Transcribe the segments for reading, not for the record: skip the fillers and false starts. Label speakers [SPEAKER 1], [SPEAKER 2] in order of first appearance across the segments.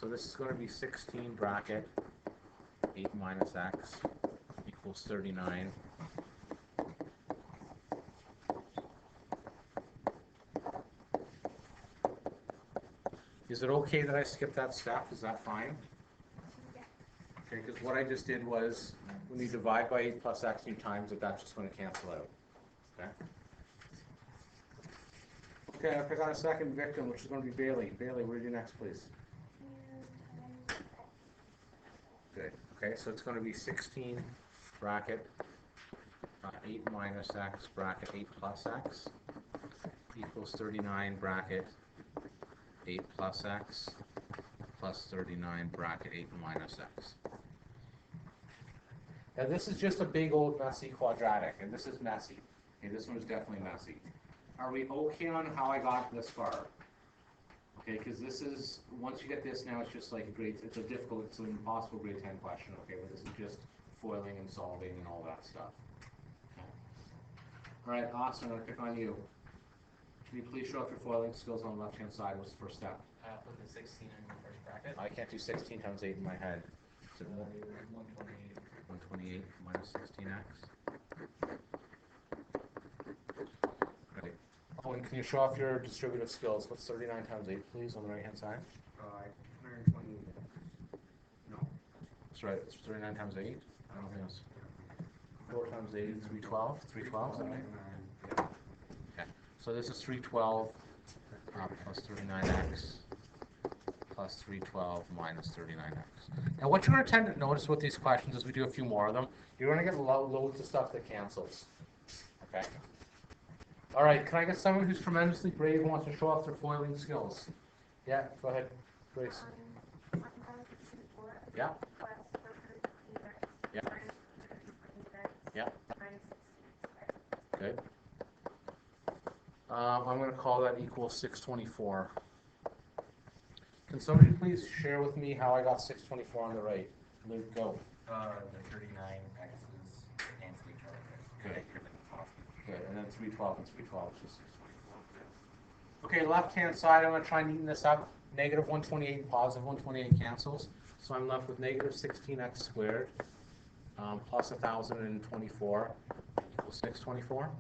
[SPEAKER 1] So this is going to be 16 bracket 8 minus x equals 39. Is it okay that I skip that step? Is that fine? Okay, because what I just did was, when you divide by 8 plus x new times it, that's just going to cancel out. Okay? Okay, I'll pick on a second victim, which is going to be Bailey. Bailey, where are you next, please? Good. Okay, so it's going to be 16 bracket 8 minus x bracket 8 plus x equals 39 bracket 8 plus x plus 39 bracket 8 minus x. Now this is just a big old messy quadratic, and this is messy. Okay, this one is definitely messy. Are we okay on how I got this far? Okay, because this is, once you get this now, it's just like a grade, it's an impossible grade 10 question, okay, but this is just foiling and solving and all that stuff. Okay. All right, Austin, I'm going to pick on you. Can you please show off your foiling skills on the left-hand side? What's the first step?
[SPEAKER 2] Put the 16 in the first bracket.
[SPEAKER 1] I can't do 16 times 8 in my head. So
[SPEAKER 2] 128.
[SPEAKER 1] 128 minus 16x. Right. Oh, and can you show off your distributive skills? What's 39 times 8, please, on the right-hand side?
[SPEAKER 2] 128.
[SPEAKER 1] No. That's right. It's 39 times 8. I don't think it's 4 times 8 is 312. 312, is that right? Okay. So this is 312 plus 39x plus 312 minus 39x. Now what you're going to tend to notice with these questions as we do a few more of them, you're going to get loads of stuff that cancels. Okay? All right, can I get someone who's tremendously brave and wants to show off their foiling skills? Yeah, go ahead, Grace. Yeah. Yeah. Yeah. Good. I'm going to call that equals 624. Can somebody please share with me how I got 624 on the right? Luke, go.
[SPEAKER 2] The 39 x's cancel each other.
[SPEAKER 1] Good. Good. And then 312 and 312 is just 624. Okay, left-hand side, I'm going to try and neaten this up. Negative 128 and positive 128 cancels. So I'm left with negative 16x squared plus 1,024 equals 624.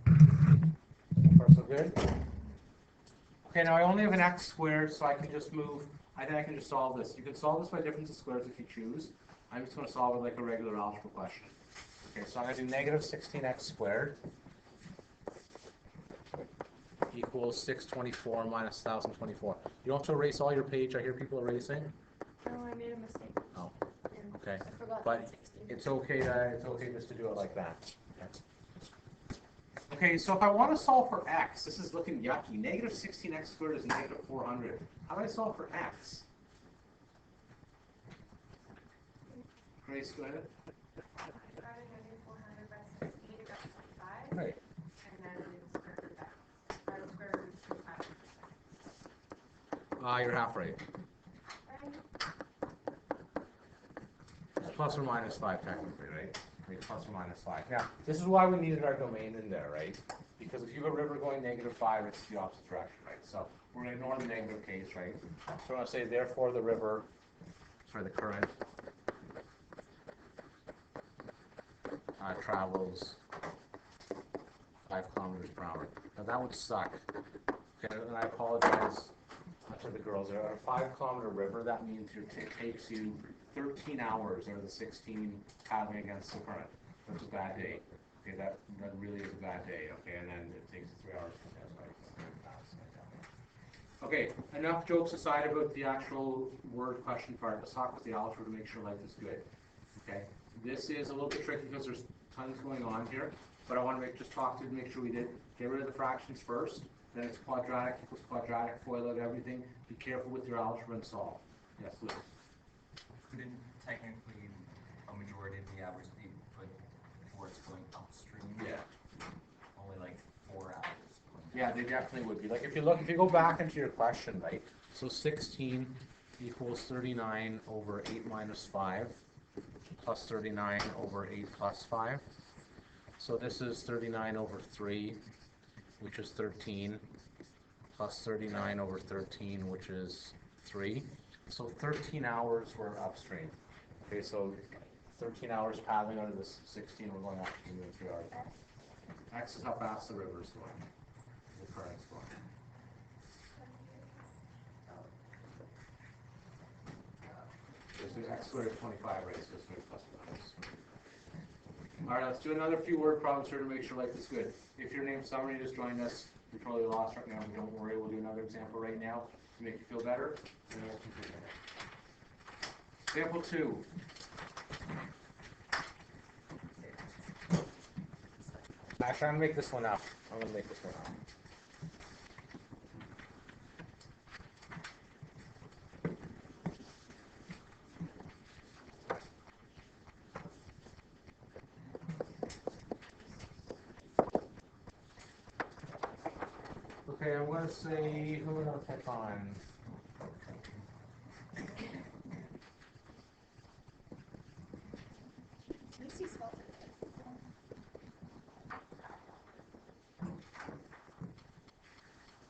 [SPEAKER 1] So far, so good. Okay, now I only have an x squared, so I can just move. I think I can just solve this. You can solve this by difference of squares if you choose. I'm just going to solve it like a regular algebra question. Okay, so I'm going to do negative 16x squared equals 624 minus 1,024. You don't have to erase all your page. I hear people erasing.
[SPEAKER 3] No, I made a mistake.
[SPEAKER 1] Oh, okay.
[SPEAKER 3] I forgot
[SPEAKER 1] But
[SPEAKER 3] 16.
[SPEAKER 1] it's okay just to do it like that. Okay, so if I want to solve for x, this is looking yucky. Negative 16x squared is negative 400. How do I solve for x? Grace, go ahead. Right.
[SPEAKER 3] And then it's square root that. Square root 2
[SPEAKER 1] You're half right. It's plus or minus 5 technically, right? I mean, plus or minus 5. Now, this is why we needed our domain in there, right? Because if you have a river going negative 5, it's the opposite direction, right? So we're going to ignore the negative case, right? So we're going to say, therefore, the river, the current travels 5 kilometers per hour. Now that would suck. Okay, and I apologize to the girls. There are a 5-kilometer river. That means it takes you 13 hours out of the 16 paddling against the current. That's a bad day. Okay, that really is a bad day. Okay, and then it takes 3 hours. Okay, enough jokes aside about the actual word question part. Let's talk with the algebra to make sure life is good. Okay, this is a little bit tricky because there's tons going on here, but I want to make sure we did get rid of the fractions first. Then it's quadratic equals quadratic, FOIL out everything. Be careful with your algebra and solve. Yes, Luke.
[SPEAKER 2] Couldn't technically a majority of the average be put towards going upstream?
[SPEAKER 1] Yeah.
[SPEAKER 2] Only like 4 hours.
[SPEAKER 1] Yeah, they definitely would be. Like if you go back into your question, right? So 16 equals 39 over 8 minus 5 plus 39 over 8 plus 5. So this is 39 over 3, which is 13, plus 39 over 13, which is 3. So 13 hours we're upstream. Okay, so 13 hours paddling out of this 16, we're going upstream in 3 hours. X is how fast the river is going, the current's going. So X squared is 25, right? So it's going to be plus minus. All right, let's do another few word problems here to make sure life is good. If your name's Summer, you just joined us, you're probably lost right now, but don't worry, we'll do another example right now to make you feel better. And we'll continue. Example 2. Actually, I'm going to make this one up. I'm going to make this one up. Okay, I'm going to say, who am I going to pick on?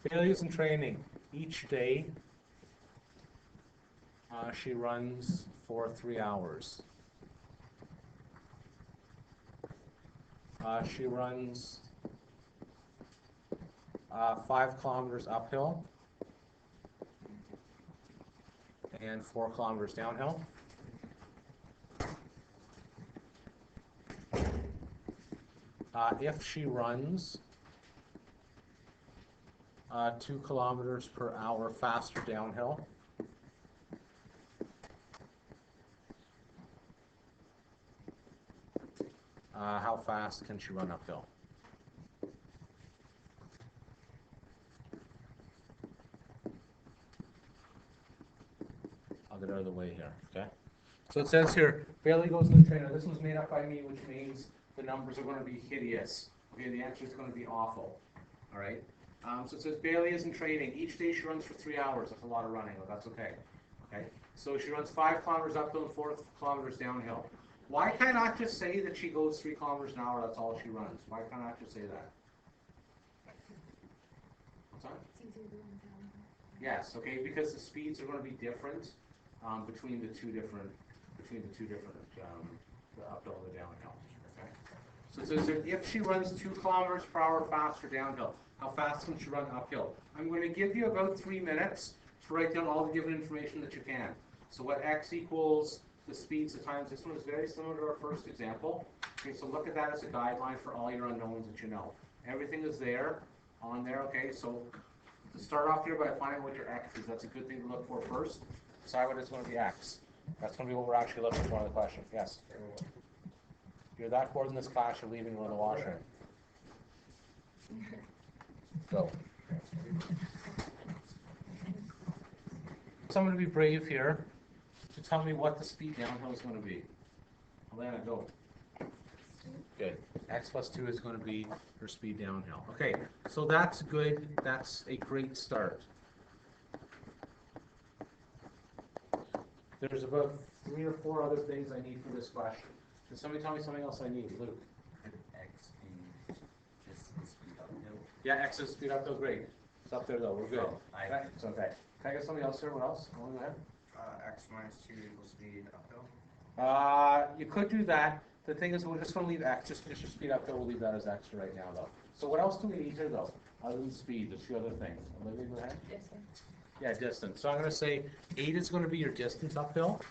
[SPEAKER 1] Bailey's in training. Each day, she runs for 3 hours. She runs 5 kilometers uphill and 4 kilometers downhill. If she runs 2 kilometers per hour faster downhill, how fast can she run uphill? I'll get out of the way here, okay? So it says here, Bailey goes in the trainer. This one's made up by me, which means the numbers are going to be hideous. Okay, the answer is going to be awful. All right? So it says Bailey is in training. Each day she runs for 3 hours. That's a lot of running, but that's okay. Okay? So she runs 5 kilometers uphill and 4 kilometers downhill. Why can't I just say that she goes 3 kilometers an hour, that's all she runs? Why can't I just say that? What's that? Yes, okay, because the speeds are going to be different between the two different, the uphill and the downhill. Okay? So it says that if she runs 2 kilometers per hour faster downhill, how fast can she run uphill? I'm going to give you about 3 minutes to write down all the given information that you can. So what x equals the speeds, the times. This one is very similar to our first example. Okay, so look at that as a guideline for all your unknowns that you know. Everything is there, on there, okay? So to start off here by finding what your x is, that's a good thing to look for first. Decide what is going to be x. That's going to be what we're actually looking for in the question. Yes? If you're that bored in this class, you're leaving to go to the washroom. Go. So I'm going to be brave here to tell me what the speed downhill is going to be. Alana, go. Good. X plus 2 is going to be her speed downhill. Okay, so that's good. That's a great start. There's about 3 or 4 other things I need for this question. Can somebody tell me something else I need? Luke.
[SPEAKER 2] X be just the speed uphill.
[SPEAKER 1] Yeah, X is speed uphill. Great. It's up there though. We're good.
[SPEAKER 2] Okay.
[SPEAKER 1] It's okay. Can I get somebody else here? What else? Go ahead.
[SPEAKER 2] X minus 2 equals speed uphill.
[SPEAKER 1] You could do that. The thing is, we're just going to leave X. Just your speed uphill. We'll leave that as X right now, though. So what else do we need here, though? Other than speed, there's 2 other things. Olivia, go ahead.
[SPEAKER 3] Distance.
[SPEAKER 1] Yeah, distance. So I'm going to say 8 is going to be your distance uphill.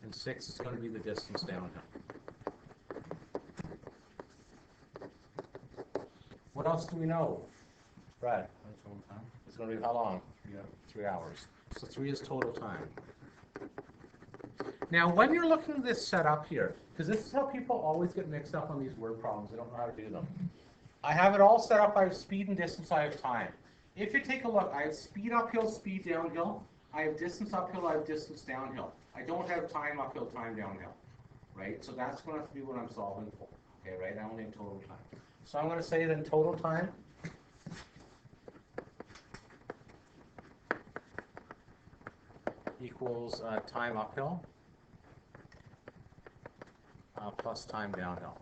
[SPEAKER 1] And 6 is going to be the distance downhill. What else do we know? Brad? It's going to be how long? 3 hours. So 3 is total time. Now, when you're looking at this set up here, because this is how people always get mixed up on these word problems, they don't know how to do them. I have it all set up. I have speed and distance. I have time. If you take a look, I have speed uphill, speed downhill. I have distance uphill. I have distance downhill. I don't have time uphill, time downhill. Right? So that's going to have to be what I'm solving for. Okay, right? I only have total time. So I'm going to say then total time equals time uphill plus time downhill.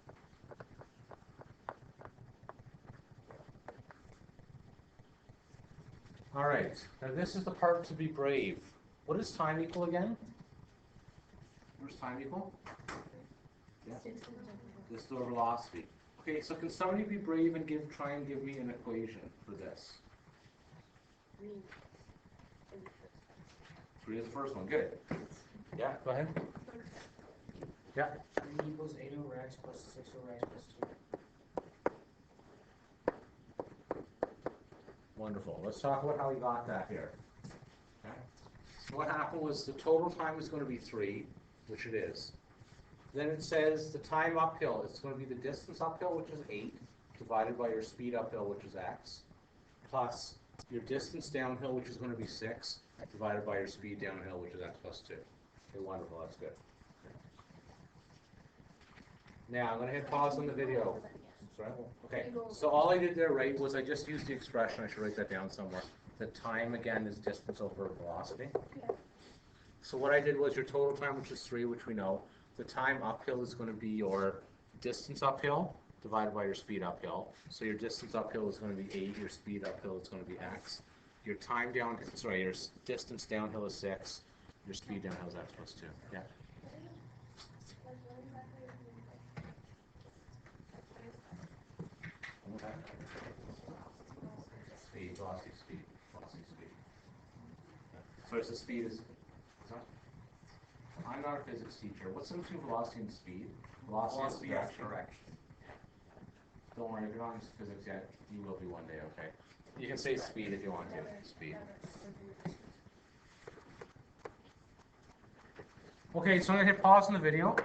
[SPEAKER 1] All right, now this is the part to be brave. What does time equal again? What does time equal? Yeah. Distance over velocity. Okay, so can somebody be brave and try and give me an equation for this? 3 is the first one. Good. Yeah, go ahead. Yeah.
[SPEAKER 4] 3 equals 8 over x plus 6 over x plus 2.
[SPEAKER 1] Wonderful. Let's talk about how we got that here. Okay. So what happened was the total time is going to be 3, which it is. Then it says the time uphill is going to be the distance uphill, which is 8, divided by your speed uphill, which is x, plus your distance downhill, which is going to be 6, divided by your speed downhill, which is x plus 2. Okay, wonderful. That's good. Now I'm going to hit pause on the video. Sorry. Okay. So all I did there, right, was I just used the expression. I should write that down somewhere. The time again is distance over velocity. So what I did was your total time, which is 3, which we know. The time uphill is going to be your distance uphill divided by your speed uphill. So your distance uphill is going to be 8. Your speed uphill is going to be x. Your time down, sorry, your distance downhill is 6. Your speed downhill is x plus 2. Yeah. Okay. Speed, velocity, speed, velocity, speed. So it's the speed is. I'm not a physics teacher. What's the difference between velocity and speed? Velocity and speed
[SPEAKER 2] is
[SPEAKER 1] action.
[SPEAKER 2] correct.
[SPEAKER 1] Don't worry, if you're not in physics yet, you will be one day, okay? You can say speed if you want to. Speed. Okay, so I'm going to hit pause on the video.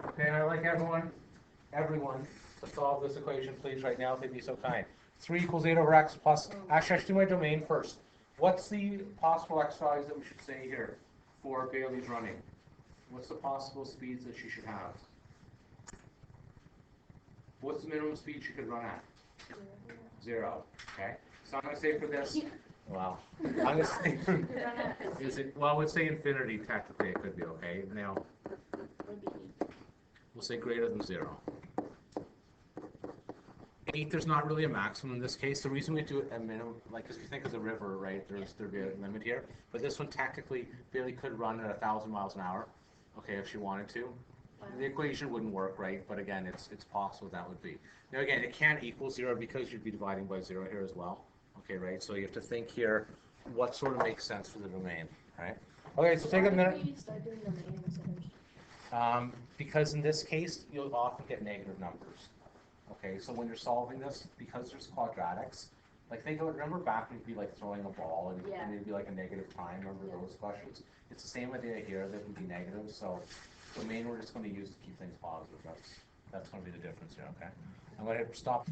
[SPEAKER 1] Okay, and I'd like everyone to solve this equation, please, right now, if they'd be so kind. 3 equals 8 over x plus, actually, I should do my domain first. What's the possible exercise that we should say here for Bailey's running? What's the possible speeds that she should have? What's the minimum speed she could run at? 0. Okay. So I'm going to say for this. Wow. I'm going to say. Is it? Well, we'll say infinity. Technically, it could be okay. Now, we'll say greater than 0. 8. There's not really a maximum in this case. The reason we do it at minimum, like, because if you think of the river, right? There'd be a limit here. But this one technically, Bailey could run at 1,000 miles an hour. Okay, if she wanted to. The equation wouldn't work, right? But again, it's possible that would be. Now again, it can't equal 0 because you'd be dividing by 0 here as well. Okay, right? So you have to think here what sort of makes sense for the domain, right? Okay, so take a minute. Because in this case, you'll often get negative numbers. Okay, so when you're solving this, because there's quadratics, like remember back when you'd be like throwing a ball and it'd be like a negative time, remember those questions? It's the same idea here, that would be negative, so domain we're just going to use to keep things positive. That's going to be the difference here, okay? I'm going to hit stop